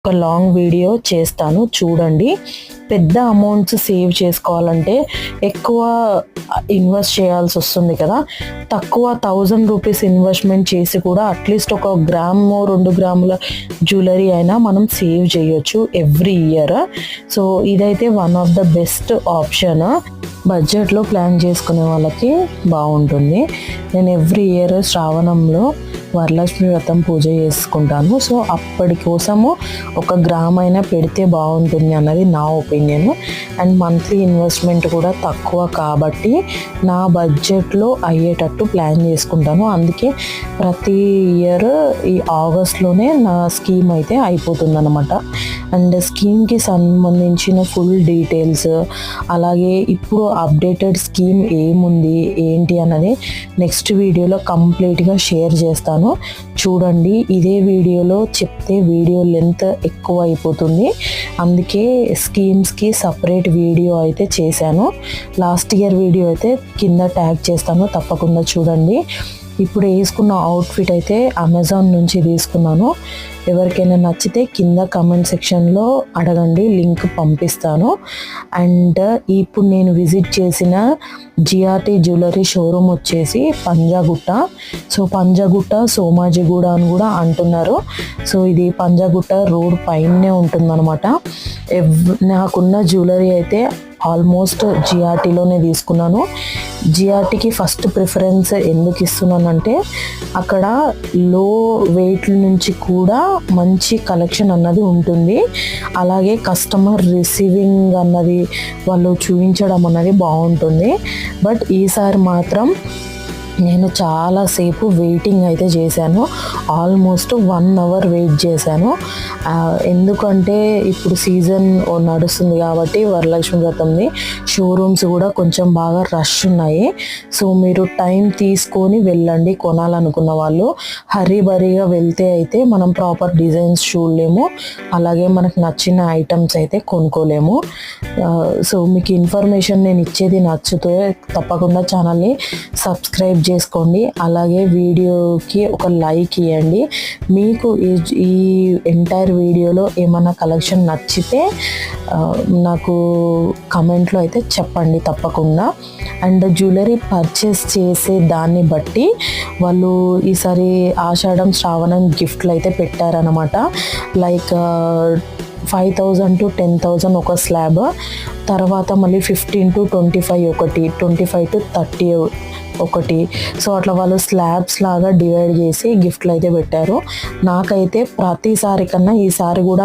ఒక long video చేస్తాను చూడండి. పెద్ద అమౌంట్స్ సేవ్ చేసుకోవాలంటే ఎక్కువ ఇన్వెస్ట్ చేయాల్సి వస్తుంది కదా. తక్కువ 1000 రూపీస్ ఇన్వెస్ట్మెంట్ చేసి కూడా అట్లీస్ట్ 1 గ్రాము 2 గ్రాముల జ్యువెలరీ అయినా మనం సేవ్ చేయొచ్చు ఎవ్రీ ఇయర్. సో ఇదైతే one of the best option. బడ్జెట్లో ప్లాన్ చేసుకునే వాళ్ళకి బాగుంటుంది. నేను ఎవ్రీ ఇయర్ శ్రావణంలో వరలక్ష్మి వ్రతం పూజ చేసుకుంటాను. సో అప్పటి కోసము 1 గ్రామ్ అయినా పెడితే బాగుంటుంది అన్నది నా ఒపీనియన్. అండ్ మంత్లీ ఇన్వెస్ట్మెంట్ కూడా తక్కువ కాబట్టి నా బడ్జెట్లో అయ్యేటట్టు ప్లాన్ చేసుకుంటాను. అందుకే ప్రతి ఇయర్ ఈ ఆగస్ట్లోనే నా స్కీమ్ అయితే అయిపోతుంది అనమాట. అండ్ స్కీమ్కి సంబంధించిన ఫుల్ డీటెయిల్స్, అలాగే ఇప్పుడు అప్డేటెడ్ స్కీమ్ ఏముంది ఏంటి అన్నది నెక్స్ట్ వీడియోలో కంప్లీట్గా షేర్ చేస్తాను. చూడండి. ఇదే వీడియోలో చెప్తే వీడియో లెంత్ ఎక్కువ అయిపోతుంది. అందుకే స్కీమ్స్కి సపరేట్ వీడియో అయితే చేశాను. లాస్ట్ ఇయర్ వీడియో అయితే కింద ట్యాగ్ చేస్తాను, తప్పకుండా చూడండి. ఇప్పుడు వేసుకున్న అవుట్ఫిట్ అయితే అమెజాన్ నుంచి తీసుకున్నాను. ఎవరికైనా నచ్చితే కింద కామెంట్ సెక్షన్లో అడగండి, లింక్ పంపిస్తాను. అండ్ ఇప్పుడు నేను విజిట్ చేసిన జిఆర్టీ జ్యువెలరీ షోరూమ్ వచ్చేసి పంజాగుట్ట. సో పంజాగుట్ట సోమాజిగూడ అని కూడా అంటున్నారు. సో ఇది పంజాగుట్ట రోడ్ పైనే ఉంటుందన్నమాట. నాకున్న జ్యువెలరీ అయితే ఆల్మోస్ట్ జిఆర్టీలోనే తీసుకున్నాను. జిఆర్టీకి ఫస్ట్ ప్రిఫరెన్స్ ఎందుకు ఇస్తున్నానంటే అక్కడ లో వెయిట్ నుంచి కూడా మంచి కలెక్షన్ అన్నది ఉంటుంది. అలాగే కస్టమర్ రిసీవింగ్ అన్నది వాళ్ళు చూపించడం అన్నది బాగుంటుంది. బట్ ఈసారి మాత్రం నేను చాలాసేపు వెయిటింగ్ అయితే చేశాను. ఆల్మోస్ట్ 1 అవర్ వెయిట్ చేశాను. ఎందుకంటే ఇప్పుడు సీజన్ నడుస్తుంది కాబట్టి వరలక్ష్మి వ్రతంది షోరూమ్స్ కూడా కొంచెం బాగా రష్ ఉన్నాయి. సో మీరు టైం తీసుకొని వెళ్ళండి కొనాలనుకున్న వాళ్ళు. హరీబరీగా వెళ్తే అయితే మనం ప్రాపర్ డిజైన్స్ చూడలేము, అలాగే మనకు నచ్చిన ఐటమ్స్ అయితే కొనుక్కోలేము. సో మీకు ఇన్ఫర్మేషన్ నేను ఇచ్చేది నచ్చితే తప్పకుండా ఛానల్ని సబ్స్క్రైబ్ చేసుకోండి. అలాగే వీడియోకి ఒక లైక్ ఇవ్వండి. మీకు ఈ ఎంటైర్ వీడియోలో ఏమైనా కలెక్షన్ నచ్చితే నాకు కమెంట్లో అయితే చెప్పండి తప్పకుండా. అండ్ జ్యువెలరీ పర్చేస్ చేసే దాన్ని బట్టి వాళ్ళు ఈసారి ఆషాఢం శ్రావణం గిఫ్ట్లు అయితే పెట్టారనమాట. లైక్ 5,000 to 10,000 ఒక స్లాబ్, తర్వాత మళ్ళీ 15 to 25 ఒకటి, 25 to 30 ఒకటి. సో అట్లా వాళ్ళు స్లాబ్స్ లాగా డివైడ్ చేసి గిఫ్ట్లు అయితే పెట్టారు. నాకైతే ప్రతిసారి కన్నా ఈసారి కూడా